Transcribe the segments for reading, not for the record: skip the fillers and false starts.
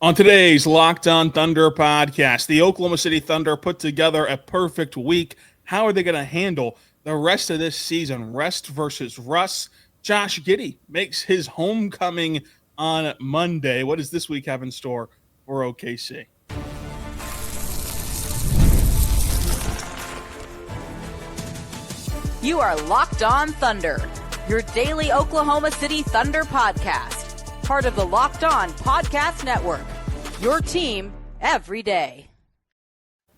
On today's Locked On Thunder podcast, the Oklahoma City Thunder put together a perfect week. How are they going to handle the rest of this season? Rest versus Russ. Josh Giddey makes his homecoming on Monday. What does this week have in store for OKC? You are Locked On Thunder, your daily Oklahoma City Thunder podcast. Part of the Locked On Podcast Network, your team every day.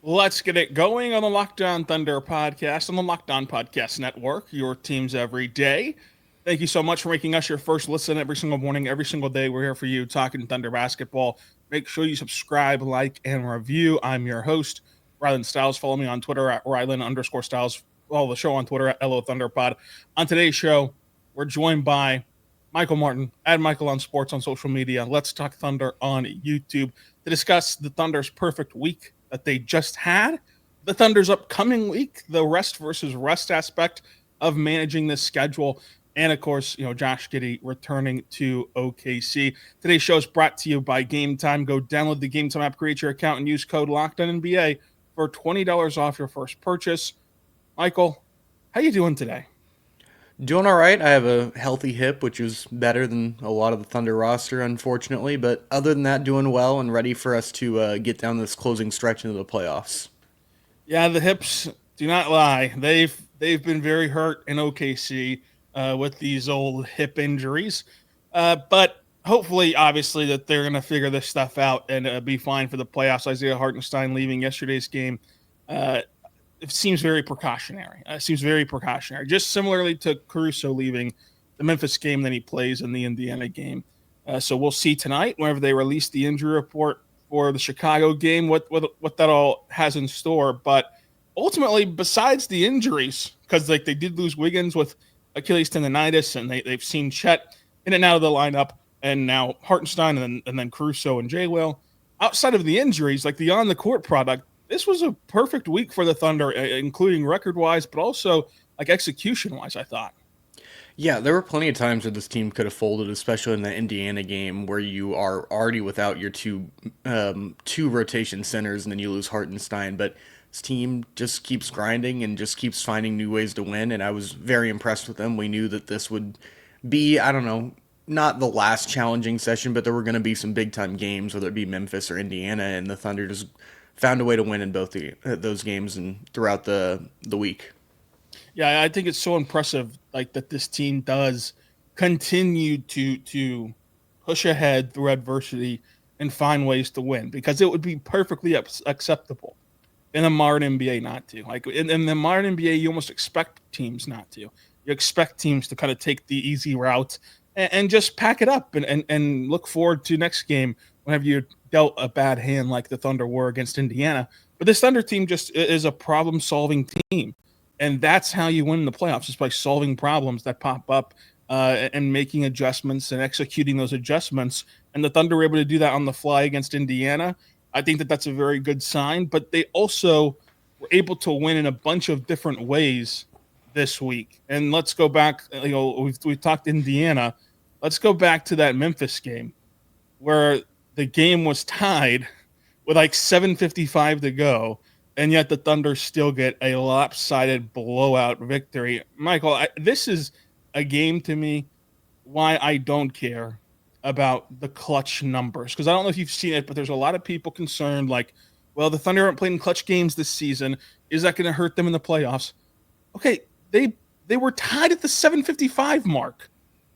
Let's get it going on the Locked On Thunder podcast on the Locked On Podcast Network, your teams every day. Thank you so much for making us your first listen every single morning, every single day. We're here for you talking Thunder basketball. Make sure you subscribe, like, and review. I'm your host, Rylan Stiles. Follow me on Twitter at Rylan_Stiles. Follow the show on Twitter at LOThunderPod. On today's show, we're joined by Michael Martin, at Michael on Sports on social media. Let's Talk Thunder on YouTube to discuss the Thunder's perfect week that they just had, the Thunder's upcoming week, the rest versus rest aspect of managing this schedule, and of course, Josh Giddey returning to OKC. Today's show is brought to you by Game Time. Go download the Game Time app, create your account, and use code LOCKEDONNBA for $20 off your first purchase. Michael, how you doing today? Doing all right. I have a healthy hip, which is better than a lot of the Thunder roster, unfortunately. But other than that, doing well and ready for us to get down this closing stretch into the playoffs. Yeah, the hips do not lie. They've been very hurt in OKC with these old hip injuries. But hopefully, obviously, that they're going to figure this stuff out and be fine for the playoffs. Isaiah Hartenstein leaving yesterday's game. It seems very precautionary. Just similarly to Caruso leaving the Memphis game that he plays in the Indiana game. So we'll see tonight, whenever they release the injury report for the Chicago game, what that all has in store. But ultimately, besides the injuries, because they did lose Wiggins with Achilles tendonitis, and they've seen Chet in and out of the lineup, and now Hartenstein and then Caruso and J. Will. Outside of the injuries, like the on-the-court product, this was a perfect week for the Thunder, including record-wise, but also like execution-wise, I thought. Yeah, there were plenty of times where this team could have folded, especially in the Indiana game where you are already without your two rotation centers and then you lose Hartenstein. But this team just keeps grinding and just keeps finding new ways to win, and I was very impressed with them. We knew that this would be, not the last challenging session, but there were going to be some big-time games, whether it be Memphis or Indiana, and the Thunder just found a way to win in both those games and throughout the week. Yeah, I think it's so impressive, that this team does continue to push ahead through adversity and find ways to win, because it would be perfectly acceptable in a modern NBA not to. In the modern NBA, you almost expect teams not to. You expect teams to kind of take the easy route and just pack it up and look forward to next game whenever you're dealt a bad hand like the Thunder were against Indiana. But this Thunder team just is a problem-solving team. And that's how you win the playoffs, just by solving problems that pop up and making adjustments and executing those adjustments. And the Thunder were able to do that on the fly against Indiana. I think that that's a very good sign. But they also were able to win in a bunch of different ways this week. And let's go back. We've talked Indiana. Let's go back to that Memphis game where the game was tied with 7:55 to go, and yet the Thunder still get a lopsided blowout victory. Michael, this is a game to me why I don't care about the clutch numbers, because I don't know if you've seen it, but there's a lot of people concerned, the Thunder haven't played in clutch games this season. Is that going to hurt them in the playoffs? Okay, they were tied at the 7:55 mark.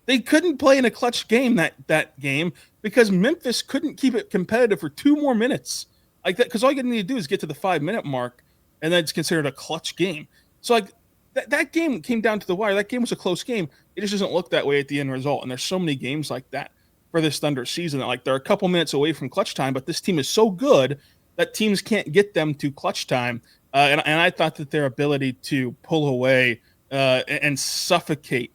They couldn't play in a clutch game that game because Memphis couldn't keep it competitive for 2 more minutes like that. Because all you need to do is get to the 5-minute mark, and then it's considered a clutch game. So that game came down to the wire. That game was a close game. It just doesn't look that way at the end result. And there's so many games like that for this Thunder season that they're a couple minutes away from clutch time, but this team is so good that teams can't get them to clutch time. And I thought that their ability to pull away and suffocate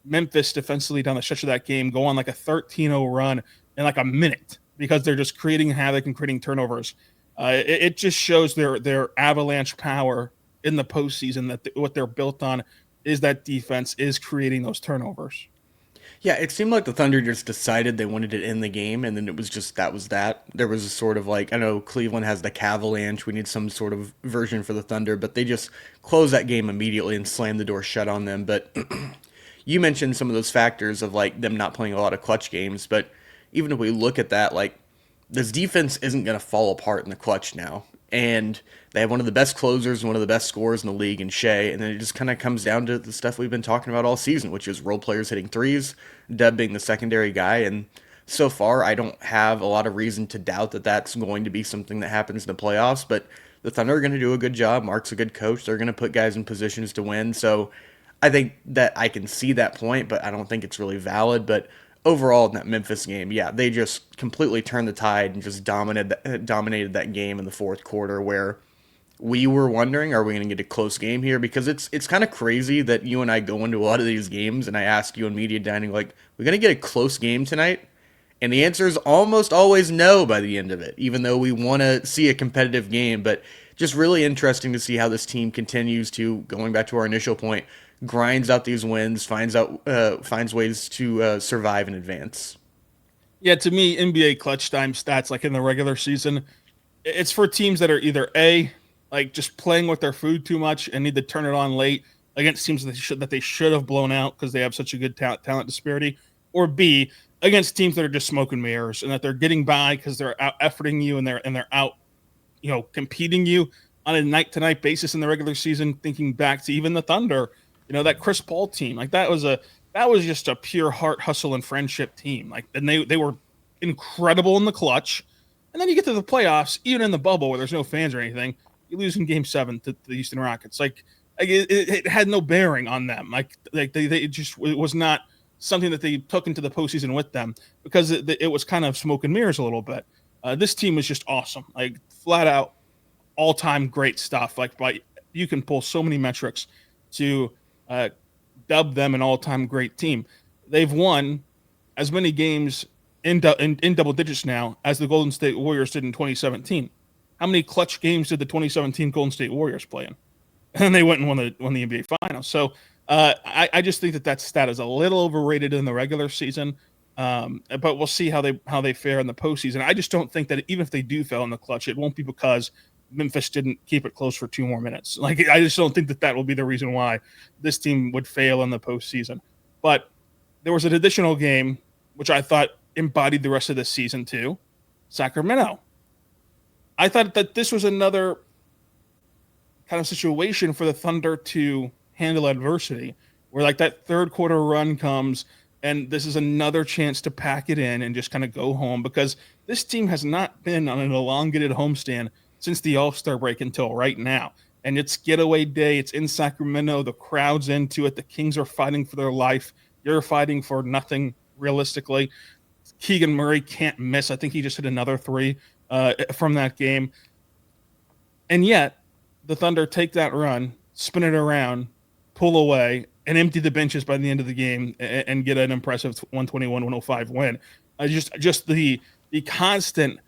Memphis defensively down the stretch of that game, go on a 13-0 run in a minute, because they're just creating havoc and creating turnovers. It just shows their avalanche power in the postseason, that what they're built on is that defense is creating those turnovers. Yeah, it seemed like the Thunder just decided they wanted to end the game, and then it was just that was that. There was a sort of like, I know Cleveland has the Cavalanche, we need some sort of version for the Thunder, but they just closed that game immediately and slammed the door shut on them. But you mentioned some of those factors of like them not playing a lot of clutch games, but even if we look at that, like this defense isn't going to fall apart in the clutch now. And they have one of the best closers and one of the best scorers in the league in Shai. And then it just kind of comes down to the stuff we've been talking about all season, which is role players hitting threes, Deb being the secondary guy. And so far, I don't have a lot of reason to doubt that that's going to be something that happens in the playoffs. But the Thunder are going to do a good job. Mark's a good coach. They're going to put guys in positions to win. So I think that I can see that point, but I don't think it's really valid. But overall, in that Memphis game, yeah, they just completely turned the tide and just dominated that game in the fourth quarter. Where we were wondering, are we going to get a close game here? Because it's kind of crazy that you and I go into a lot of these games, and I ask you in media dining, like, we're going to get a close game tonight. And the answer is almost always no by the end of it, even though we want to see a competitive game. But just really interesting to see how this team continues to, going back to our initial point, grinds out these wins, finds ways to survive and advance. Yeah, to me, NBA clutch time stats, like in the regular season, it's for teams that are either A, like just playing with their food too much and need to turn it on late against teams that they should have blown out because they have such a good talent disparity, or B, against teams that are just smoke and mirrors and that they're getting by because they're out efforting you and they're out, competing you on a night to night basis in the regular season. Thinking back to even the Thunder, that Chris Paul team, like that was just a pure heart, hustle, and friendship team. Like, and they were incredible in the clutch. And then you get to the playoffs, even in the bubble where there's no fans or anything, you lose in Game 7 to the Houston Rockets. Like it had no bearing on them. Like they just, it was not something that they took into the postseason with them because it was kind of smoke and mirrors a little bit. This team was just awesome, like flat out all time great stuff. Like you can pull so many metrics to dub them an all time great team. They've won as many games in double digits now as the Golden State Warriors did in 2017. How many clutch games did the 2017 Golden State Warriors play in? And they went and won the NBA Finals. So I just think that stat is a little overrated in the regular season. But we'll see how they fare in the postseason. I just don't think that even if they do fail in the clutch, it won't be because Memphis didn't keep it close for 2 more minutes. Like, I just don't think that will be the reason why this team would fail in the postseason. But there was an additional game which I thought embodied the rest of this season too. Sacramento. I thought that this was another kind of situation for the Thunder to handle adversity, where like that third quarter run comes and this is another chance to pack it in and just kind of go home, because this team has not been on an elongated homestand since the All-Star break until right now. And it's getaway day. It's in Sacramento. The crowd's into it. The Kings are fighting for their life. You're fighting for nothing realistically. Keegan Murray can't miss. I think he just hit another 3 from that game. And yet the Thunder take that run, spin it around, pull away, and empty the benches by the end of the game and get an impressive 121-105 win. Just the constant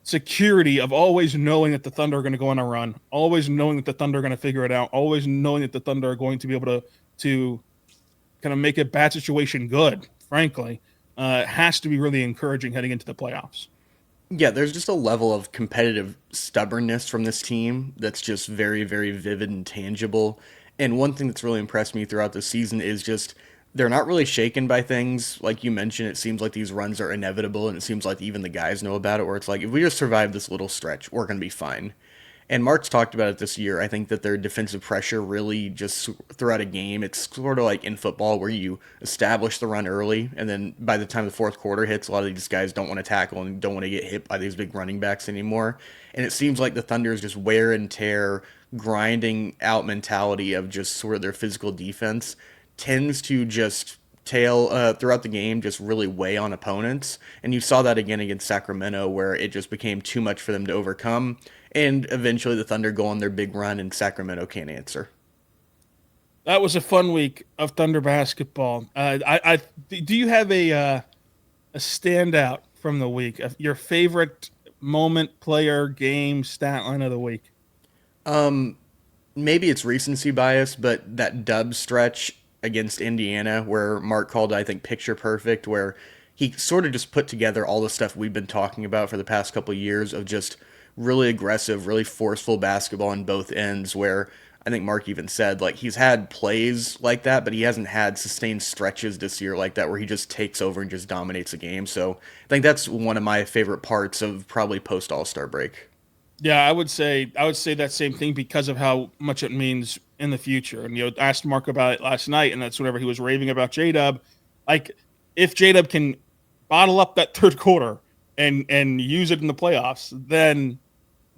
security of always knowing that the Thunder are going to go on a run, always knowing that the Thunder are going to figure it out, always knowing that the Thunder are going to be able to kind of make a bad situation good, frankly, has to be really encouraging heading into the playoffs. Yeah, there's just a level of competitive stubbornness from this team that's just very, very vivid and tangible. And one thing that's really impressed me throughout the season is just they're not really shaken by things. Like you mentioned, it seems like these runs are inevitable, and it seems like even the guys know about it, where it's like, if we just survive this little stretch, we're going to be fine. And Mark's talked about it this year. I think that their defensive pressure really just throughout a game, it's sort of like in football where you establish the run early, and then by the time the fourth quarter hits, a lot of these guys don't want to tackle and don't want to get hit by these big running backs anymore. And it seems like the Thunder is just wear and tear, grinding out mentality of just sort of their physical defense tends to just tail throughout the game, just really weigh on opponents. And you saw that again against Sacramento, where it just became too much for them to overcome. And eventually the Thunder go on their big run and Sacramento can't answer. That was a fun week of Thunder basketball. Do you have a standout from the week? Your favorite moment, player, game, stat line of the week? Maybe it's recency bias, but that dub stretch against Indiana, where Mark called it, I think, picture perfect, where he sort of just put together all the stuff we've been talking about for the past couple of years of just really aggressive, really forceful basketball on both ends, where I think Mark even said, like, he's had plays like that, but he hasn't had sustained stretches this year like that where he just takes over and just dominates a game. So I think that's one of my favorite parts of probably post All-Star break. Yeah, I would say that same thing because of how much it means in the future. And I asked Mark about it last night, and that's whenever he was raving about J-Dub. Like, if J-Dub can bottle up that third quarter and use it in the playoffs, then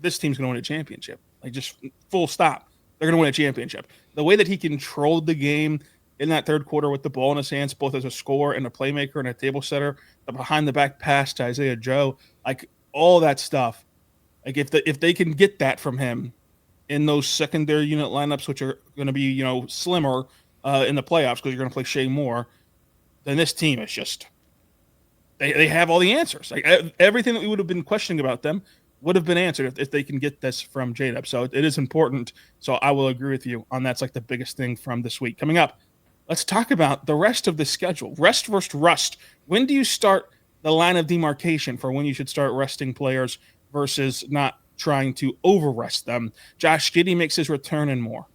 this team's going to win a championship. Like, just full stop. They're going to win a championship. The way that he controlled the game in that third quarter with the ball in his hands, both as a scorer and a playmaker and a table setter, the behind the back pass to Isaiah Joe, like all that stuff. Like, if they can get that from him in those secondary unit lineups, which are going to be slimmer in the playoffs because you're going to play Shea Moore, then this team is just they have all the answers. Like, everything that we would have been questioning about them would have been answered if they can get this from J-Dub. So it is important. So I will agree with you on that's like the biggest thing from this week. Coming up, let's talk about the rest of the schedule. Rest versus rust. When do you start the line of demarcation for when you should start resting players versus not trying to over-rest them? Josh Giddey makes his return and more.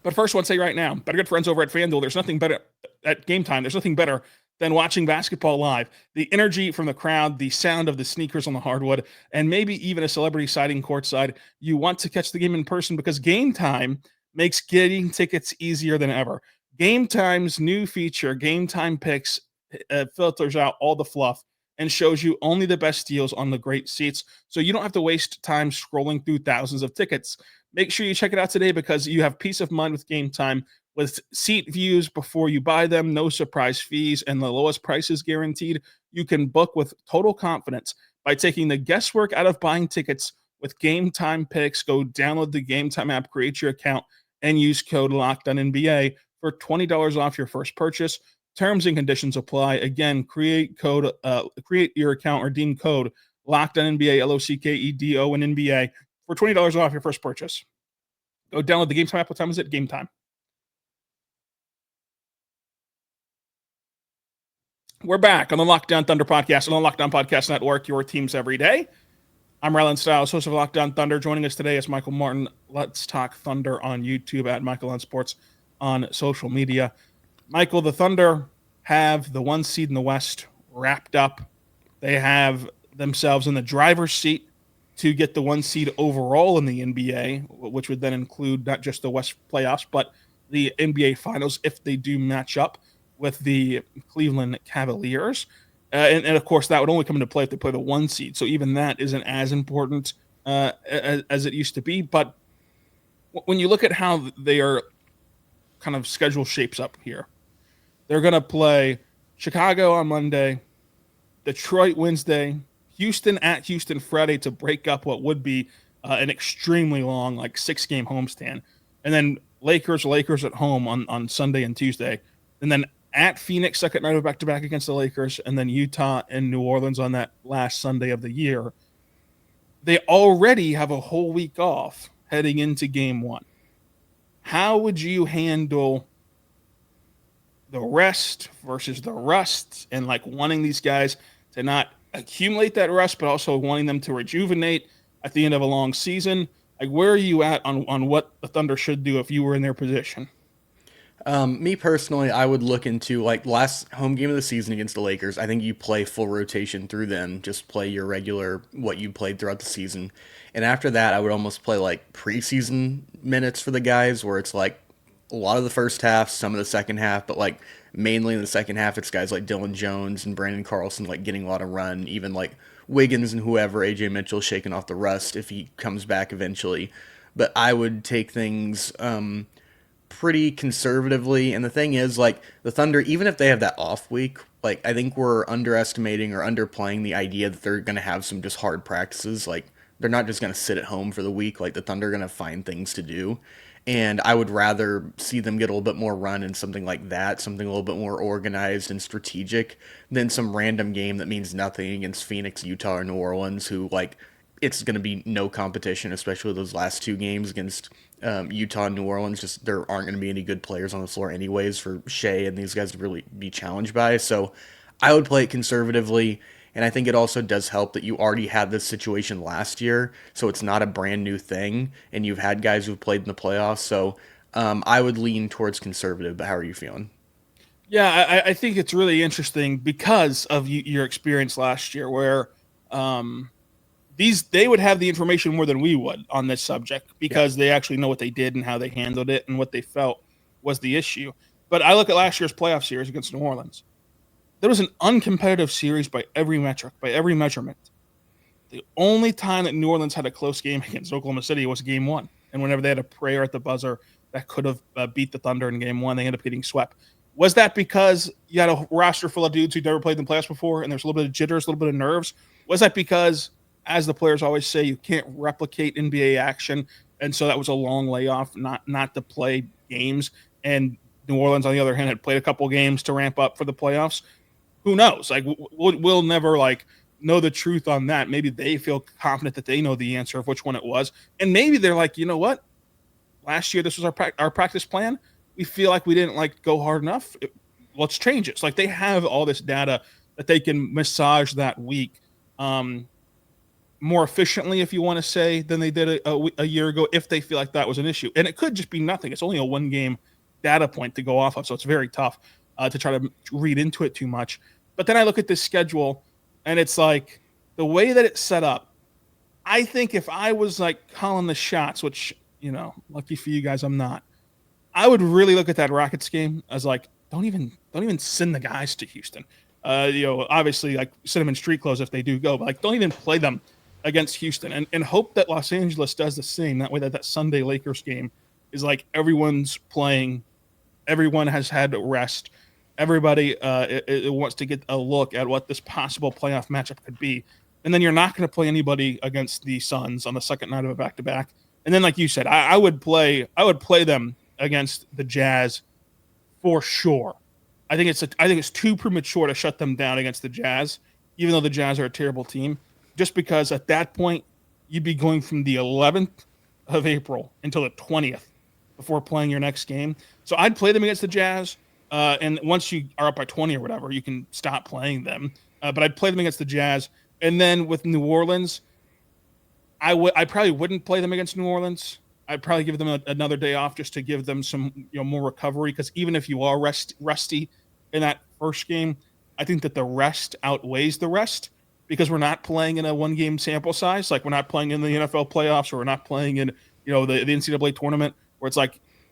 But first, I want to say right now, better good friends over at FanDuel, there's nothing better at game time. There's nothing better than watching basketball live. The energy from the crowd, the sound of the sneakers on the hardwood, and maybe even a celebrity sighting courtside. You want to catch the game in person because Game Time makes getting tickets easier than ever. Game Time's new feature, Game Time Picks, filters out all the fluff and shows you only the best deals on the great seats, so you don't have to waste time scrolling through thousands of tickets. Make sure you check it out today because you have peace of mind with Game Time. With seat views before you buy them, no surprise fees, and the lowest prices guaranteed, you can book with total confidence by taking the guesswork out of buying tickets with Game Time Picks. Go download the Game Time app, create your account, and use code LOCKEDONNBA for $20 off your first purchase. Terms and conditions apply. Again, create your account, redeem code LOCKEDONNBA, LOCKEDO and NBA for $20 off your first purchase. Go download the Game Time app. What time is it? Game Time. We're back on the Lockdown Thunder podcast on the Lockdown Podcast Network, your teams every day. I'm Rylan Stiles, host of Lockdown Thunder. Joining us today is Michael Martin. Let's Talk Thunder on YouTube at Michael on Sports on social media. Michael, the Thunder have the 1 seed in the West wrapped up. They have themselves in the driver's seat to get the 1 seed overall in the NBA, which would then include not just the West playoffs, but the NBA Finals if they do match up with the Cleveland Cavaliers. And of course, that would only come into play if they play the 1 seed. So even that isn't as important as it used to be. But when you look at how they are kind of schedule shapes up here, they're going to play Chicago on Monday, Detroit Wednesday, Houston at Houston Friday to break up what would be an extremely long, like 6-game homestand. And then Lakers at home on Sunday and Tuesday. And then at Phoenix, second night of back-to-back against the Lakers, and then Utah and New Orleans on that last Sunday of the year. They already have a whole week off heading into Game 1. How would you handle the rest versus the rust and like wanting these guys to not accumulate that rust, but also wanting them to rejuvenate at the end of a long season? Like, where are you at on what the Thunder should do if you were in their position? Me personally, I would look into like last home game of the season against the Lakers. I think you play full rotation through them, just play your regular what you played throughout the season. And after that, I would almost play like preseason minutes for the guys where it's like a lot of the first half, some of the second half, but like mainly in the second half, it's guys like Dylan Jones and Brandon Carlson like getting a lot of run, even like Wiggins and whoever, AJ Mitchell shaking off the rust if he comes back eventually. But I would take things pretty conservatively. And the thing is, like, the Thunder, even if they have that off week, like, I think we're underestimating or underplaying the idea that they're going to have some just hard practices. Like, they're not just going to sit at home for the week. Like, the Thunder are going to find things to do. And I would rather see them get a little bit more run in something like that, something a little bit more organized and strategic, than some random game that means nothing against Phoenix, Utah, or New Orleans, who, like, it's going to be no competition, especially those last two games against Utah and New Orleans. Just there aren't going to be any good players on the floor anyways for Shai and these guys to really be challenged by. So I would play it conservatively. And I think it also does help that you already had this situation last year, so it's not a brand new thing, and you've had guys who've played in the playoffs. So I would lean towards conservative, but how are you feeling? Yeah, I think it's really interesting because of your experience last year, where they would have the information more than we would on this subject because they actually know what they did and how they handled it and what they felt was the issue. But I look at last year's playoff series against New Orleans. There was an uncompetitive series by every metric, by every measurement. The only time that New Orleans had a close game against Oklahoma City was game one. And whenever they had a prayer at the buzzer that could have beat the Thunder in game one, they ended up getting swept. Was that because you had a roster full of dudes who'd never played in the playoffs before and there's a little bit of jitters, a little bit of nerves? Was that because, as the players always say, you can't replicate NBA action, and so that was a long layoff, not to play games, and New Orleans, on the other hand, had played a couple games to ramp up for the playoffs? Who knows? Like, we'll never know the truth on that. Maybe they feel confident that they know the answer of which one it was, and maybe they're like, you know what? Last year this was our practice plan. We feel like we didn't go hard enough. Let's change it. It's like they have all this data that they can massage that week more efficiently, if you want to say, than they did a year ago, if they feel like that was an issue. And it could just be nothing. It's only a one-game data point to go off of, so it's very tough to try to read into it too much. But then I look at this schedule, and it's like the way that it's set up, I think if I was calling the shots, which, lucky for you guys, I'm not, I would really look at that Rockets game as don't even send the guys to Houston. Obviously send them in street clothes if they do go, but don't even play them against Houston, and hope that Los Angeles does the same. That way that Sunday Lakers game is everyone's playing, everyone has had rest, everybody it wants to get a look at what this possible playoff matchup could be, and then you're not going to play anybody against the Suns on the second night of a back-to-back. And then, like you said, I would play them against the Jazz for sure. I think it's too premature to shut them down against the Jazz, even though the Jazz are a terrible team, just because at that point you'd be going from the 11th of April until the 20th before playing your next game. So I'd play them against the Jazz, and once you are up by 20 or whatever, you can stop playing them. But I'd play them against the Jazz, and then with New Orleans, I probably wouldn't play them against New Orleans. I'd probably give them another day off just to give them some more recovery, because even if you are rusty in that first game, I think that the rest outweighs the rest, because we're not playing in a one-game sample size. We're not playing in the NFL playoffs, or we're not playing in the NCAA tournament, where it's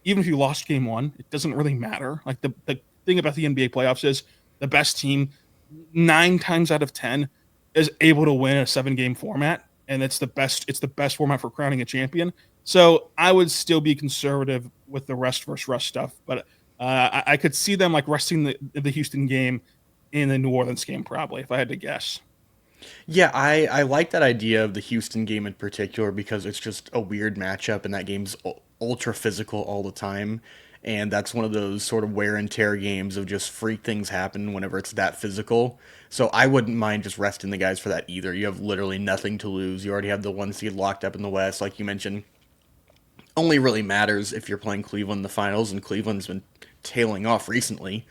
even if you lost game one, it doesn't really matter. The thing about the NBA playoffs is the best team 9 times out of 10 is able to win a 7-game format, and it's the best format for crowning a champion. So I would still be conservative with the rest versus rust stuff, but I could see them resting the Houston game in the New Orleans game, probably, if I had to guess. Yeah, I like that idea of the Houston game in particular, because it's just a weird matchup, and that game's ultra physical all the time. And that's one of those sort of wear and tear games of just freak things happen whenever it's that physical. So I wouldn't mind just resting the guys for that either. You have literally nothing to lose. You already have the 1 seed locked up in the West, like you mentioned. Only really matters if you're playing Cleveland in the finals, and Cleveland's been tailing off recently.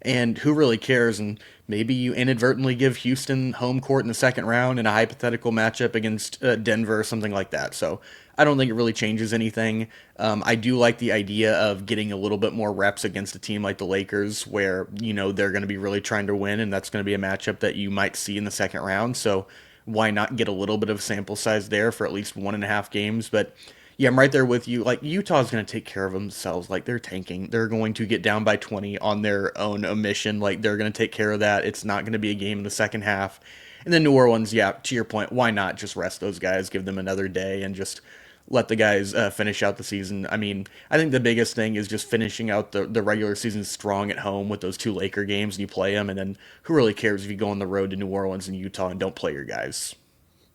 And who really cares? And maybe you inadvertently give Houston home court in the second round in a hypothetical matchup against Denver or something like that. So I don't think it really changes anything. I do like the idea of getting a little bit more reps against a team like the Lakers, where they're going to be really trying to win, and that's going to be a matchup that you might see in the second round. So why not get a little bit of sample size there for at least 1.5 games? But yeah, I'm right there with you. Utah's going to take care of themselves. They're tanking. They're going to get down by 20 on their own omission. They're going to take care of that. It's not going to be a game in the second half. And then New Orleans, yeah, to your point, why not just rest those guys, give them another day, and just let the guys finish out the season? I mean, I think the biggest thing is just finishing out the regular season strong at home with those 2 Laker games, and you play them, and then who really cares if you go on the road to New Orleans and Utah and don't play your guys?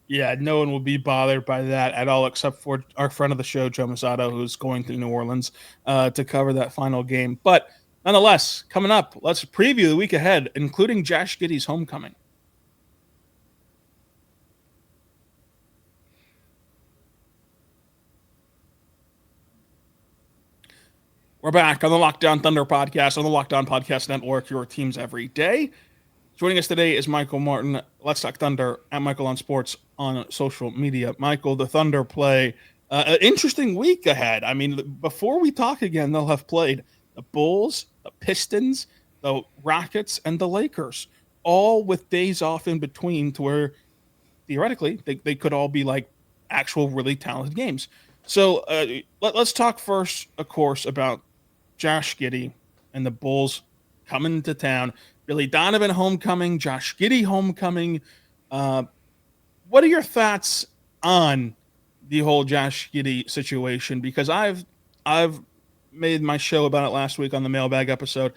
Yeah, no one will be bothered by that at all, except for our friend of the show, Joe Masato, who's going to New Orleans to cover that final game. But nonetheless, coming up, let's preview the week ahead, including Josh Giddey's homecoming. We're back on the Lockdown Thunder podcast on the Lockdown Podcast Network, your teams every day. Joining us today is Michael Martin. Let's Talk Thunder at Michael on Sports on social media. Michael, the Thunder play an interesting week ahead. I mean, before we talk again, they'll have played the Bulls, the Pistons, the Rockets, and the Lakers, all with days off in between to where theoretically they could all be like actual really talented games. So let's talk first, of course, about Josh Giddey and the Bulls coming to town. Billy Donovan homecoming, Josh Giddey homecoming. What are your thoughts on the whole Josh Giddey situation? Because I've made my show about it last week on the mailbag episode.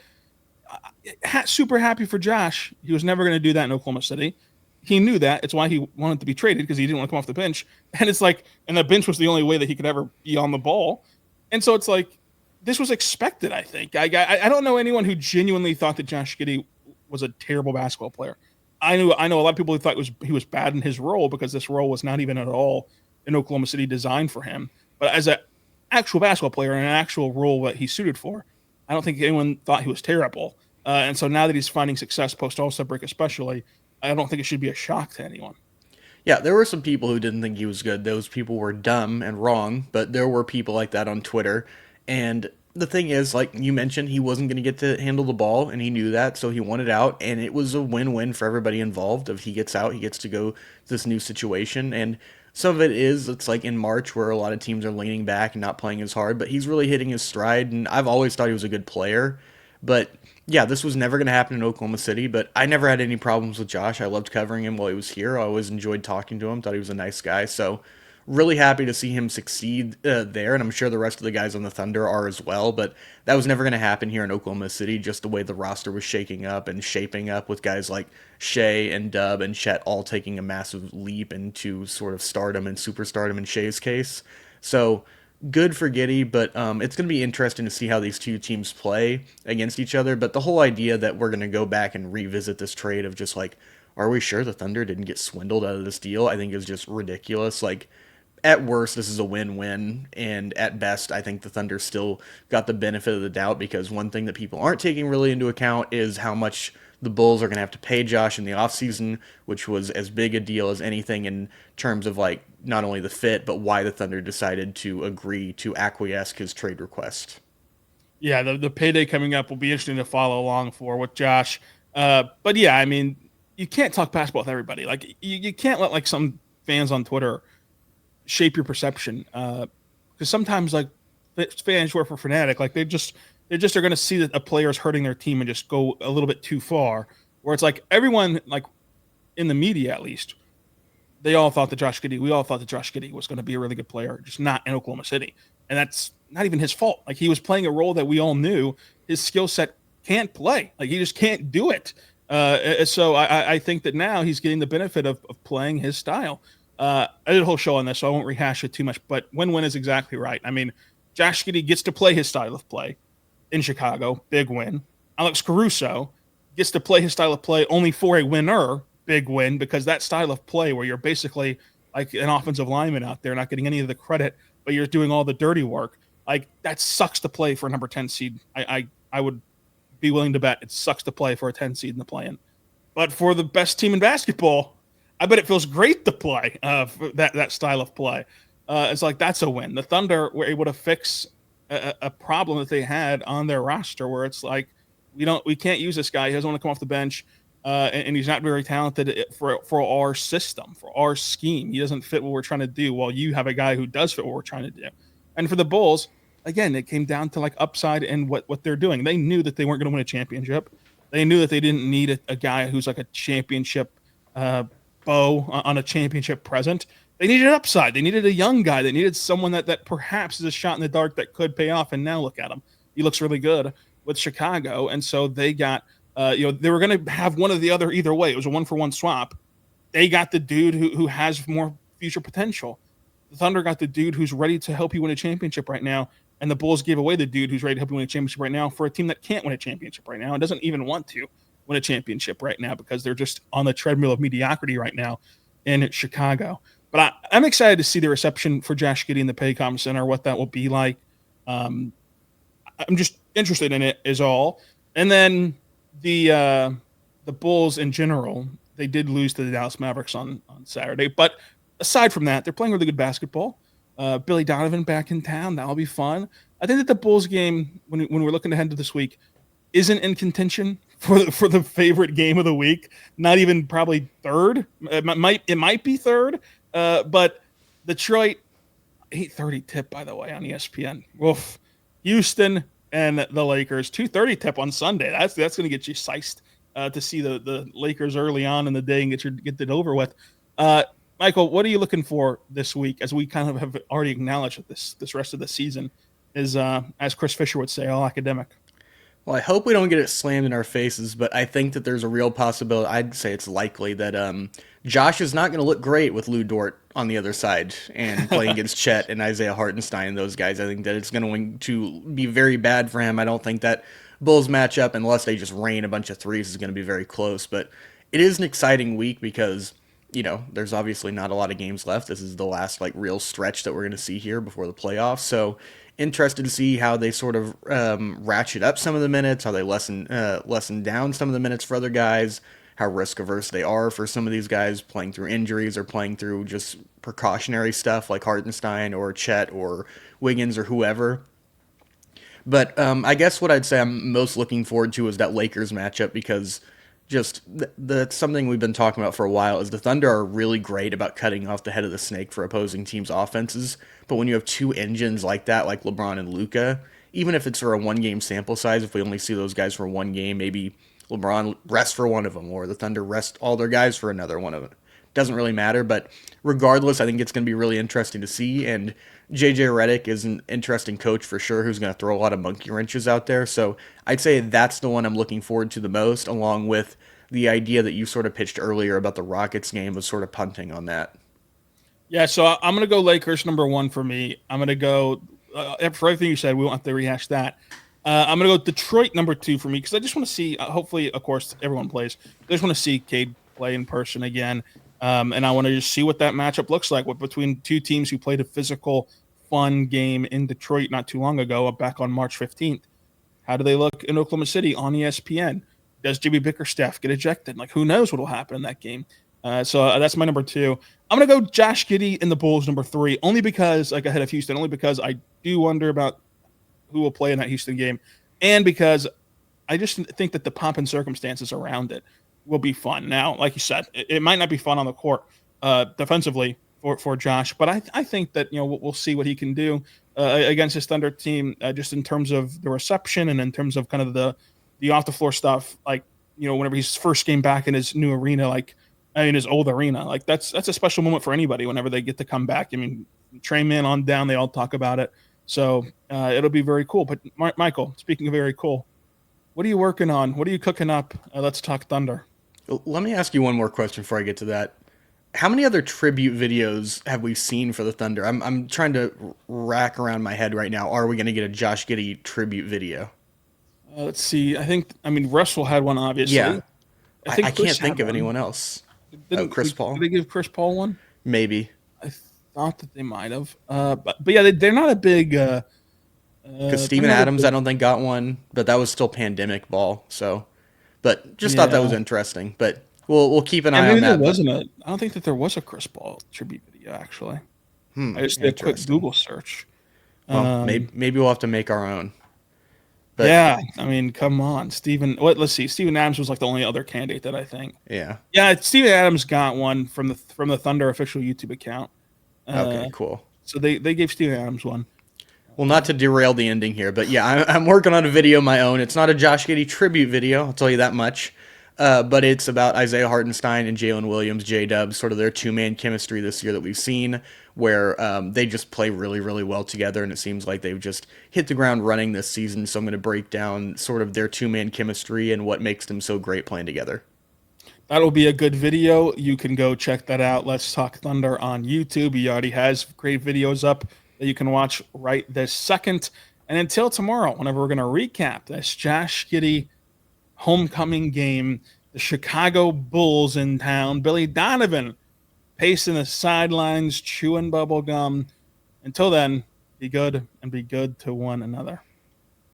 Super happy for Josh. He was never going to do that in Oklahoma City. He knew that. It's why he wanted to be traded, because he didn't want to come off the bench. And it's like, and the bench was the only way that he could ever be on the ball. And so it's like, this was expected, I think. I don't know anyone who genuinely thought that Josh Giddey was a terrible basketball player. I know a lot of people who thought he was bad in his role, because this role was not even at all in Oklahoma City designed for him. But as an actual basketball player and an actual role that he's suited for, I don't think anyone thought he was terrible. And so now that he's finding success post All-Star break especially, I don't think it should be a shock to anyone. Yeah, there were some people who didn't think he was good. Those people were dumb and wrong, but there were people like that on Twitter. And the thing is, like you mentioned, he wasn't going to get to handle the ball, and he knew that, so he wanted out, and it was a win-win for everybody involved. If he gets out, he gets to go to this new situation, and some of it's like in March where a lot of teams are leaning back and not playing as hard, but he's really hitting his stride, and I've always thought he was a good player. But yeah, this was never going to happen in Oklahoma City, but I never had any problems with Josh. I loved covering him while he was here. I always enjoyed talking to him, thought he was a nice guy, so really happy to see him succeed there, and I'm sure the rest of the guys on the Thunder are as well, but that was never going to happen here in Oklahoma City, just the way the roster was shaking up and shaping up with guys like Shai and Dub and Chet all taking a massive leap into sort of stardom and superstardom in Shai's case. So good for Giddey, but it's going to be interesting to see how these two teams play against each other, but the whole idea that we're going to go back and revisit this trade of just like, are we sure the Thunder didn't get swindled out of this deal, I think is just ridiculous. Like, at worst, this is a win-win, and at best, I think the Thunder still got the benefit of the doubt, because one thing that people aren't taking really into account is how much the Bulls are going to have to pay Josh in the offseason, which was as big a deal as anything in terms of like not only the fit, but why the Thunder decided to agree to acquiesce his trade request. Yeah, the payday coming up will be interesting to follow along for with Josh. But yeah, I mean, you can't talk basketball with everybody. Like you can't let like some fans on Twitter shape your perception, because sometimes like fans who are for fanatic, like they just are going to see that a player is hurting their team and just go a little bit too far, where it's like everyone, like in the media at least, we all thought that Josh Giddey was going to be a really good player, just not in Oklahoma City, and that's not even his fault. Like, he was playing a role that we all knew his skill set can't play. Like, he just can't do it. So I think that now he's getting the benefit of playing his style. I did a whole show on this, so I won't rehash it too much, but win-win is exactly right. I mean, Josh Giddey gets to play his style of play in Chicago, big win. Alex Caruso gets to play his style of play only for a winner, big win, because that style of play where you're basically like an offensive lineman out there, not getting any of the credit, but you're doing all the dirty work, like that sucks to play for a number 10 seed. I would be willing to bet it sucks to play for a 10 seed in the play-in. But for the best team in basketball, I bet it feels great to play that style of play. It's like, that's a win. The Thunder were able to fix a problem that they had on their roster, where it's like, we can't use this guy. He doesn't want to come off the bench, and he's not very talented for our system, for our scheme. He doesn't fit what we're trying to do, while you have a guy who does fit what we're trying to do. And for the Bulls, again, it came down to like upside and what they're doing. They knew that they weren't going to win a championship. They knew that they didn't need a guy who's like a championship bow on a championship present. They needed upside. They needed a young guy. They needed someone that perhaps is a shot in the dark that could pay off. And now look at him. He looks really good with Chicago. And so they got, they were going to have one or the other either way. It was a 1-for-1 swap. They got the dude who has more future potential. The Thunder got the dude who's ready to help you win a championship right now. And the Bulls gave away the dude who's ready to help you win a championship right now for a team that can't win a championship right now and doesn't even want to win a championship right now, because they're just on the treadmill of mediocrity right now in Chicago. But I'm excited to see the reception for Josh Giddey in the Paycom Center, what that will be like. I'm just interested in it is all. And then the Bulls in general, they did lose to the Dallas Mavericks on Saturday. But aside from that, they're playing really good basketball. Billy Donovan back in town. That'll be fun. I think that the Bulls game, when we're looking ahead to this week, isn't in contention for the favorite game of the week. Not even probably third. It might be third. But Detroit, 8:30 tip, by the way, on ESPN. Woof. Houston and the Lakers, 2:30 tip on Sunday. That's going to get you sized to see the Lakers early on in the day and get it over with. Michael, what are you looking for this week? As we kind of have already acknowledged that this rest of the season is, as Chris Fisher would say, all academic. Well, I hope we don't get it slammed in our faces, but I think that there's a real possibility. I'd say it's likely that Josh is not going to look great with Lou Dort on the other side and playing against Chet and Isaiah Hartenstein and those guys. I think that it's going to be very bad for him. I don't think that Bulls matchup, unless they just rain a bunch of threes, is going to be very close. But it is an exciting week because, there's obviously not a lot of games left. This is the last real stretch that we're going to see here before the playoffs. So interested to see how they sort of ratchet up some of the minutes, how they lessen down some of the minutes for other guys, how risk averse they are for some of these guys playing through injuries or playing through just precautionary stuff like Hartenstein or Chet or Wiggins or whoever. But I guess what I'd say I'm most looking forward to is that Lakers matchup because just that's something we've been talking about for a while is the Thunder are really great about cutting off the head of the snake for opposing teams' offenses. But when you have two engines like that, like LeBron and Luka, even if it's for a one-game sample size, if we only see those guys for one game, maybe LeBron rests for one of them or the Thunder rest all their guys for another one of them. Doesn't really matter, but regardless, I think it's going to be really interesting to see. And JJ Redick is an interesting coach for sure who's going to throw a lot of monkey wrenches out there. So I'd say that's the one I'm looking forward to the most, along with the idea that you sort of pitched earlier about the Rockets game was sort of punting on that. Yeah, so I'm going to go Lakers number one for me. I'm going to go, for everything you said, we won't have to rehash that. I'm going to go Detroit number two for me because I just want to see, hopefully, of course, everyone plays. I just want to see Cade play in person again. And I want to just see what that matchup looks like between two teams who played a physical, fun game in Detroit not too long ago, back on March 15th. How do they look in Oklahoma City on ESPN? Does Jimmy Bickerstaff get ejected? Who knows what will happen in that game? So that's my number two. I'm going to go Josh Giddey in the Bulls number three, only because, ahead of Houston, only because I do wonder about who will play in that Houston game, and because I just think that the pomp and circumstances around it will be fun. Now, like you said, it might not be fun on the court defensively for Josh, but I think that we'll see what he can do against his Thunder team, just in terms of the reception and in terms of kind of the off the floor stuff. Whenever he's first game back in his new arena, in his old arena, that's a special moment for anybody whenever they get to come back. I mean, Trey Man on down, they all talk about it. So it'll be very cool. But Michael, speaking of very cool, what are you working on? What are you cooking up? Let's talk Thunder. Let me ask you one more question before I get to that. How many other tribute videos have we seen for the Thunder? I'm trying to rack around my head right now. Are we going to get a Josh Giddey tribute video? Let's see. Russell had one, obviously. Yeah. I can't think of anyone else. Chris Paul. Did they give Chris Paul one? Maybe. I thought that they might have. But yeah, they're not a big. Because Steven Adams, I don't think, got one, but that was still pandemic ball. So, but just thought that was interesting. But we'll keep an eye on that. I don't think that there was a Chris Paul tribute video actually. I just did a quick Google search. Well, maybe we'll have to make our own. But, yeah, come on, Steven. Let's see. Steven Adams was the only other candidate that I think. Yeah. Yeah, Steven Adams got one from the Thunder official YouTube account. Okay, cool. So they gave Steven Adams one. Well, not to derail the ending here, but yeah, I'm working on a video of my own. It's not a Josh Giddey tribute video, I'll tell you that much. But it's about Isaiah Hartenstein and Jalen Williams, J-Dub, sort of their two-man chemistry this year that we've seen, where they just play really, really well together, and it seems like they've just hit the ground running this season. So I'm going to break down sort of their two-man chemistry and what makes them so great playing together. That'll be a good video. You can go check that out. Let's Talk Thunder on YouTube. He already has great videos up that you can watch right this second. And until tomorrow, whenever we're going to recap this Josh Giddey homecoming game, the Chicago Bulls in town, Billy Donovan pacing the sidelines, chewing bubble gum. Until then, be good and be good to one another.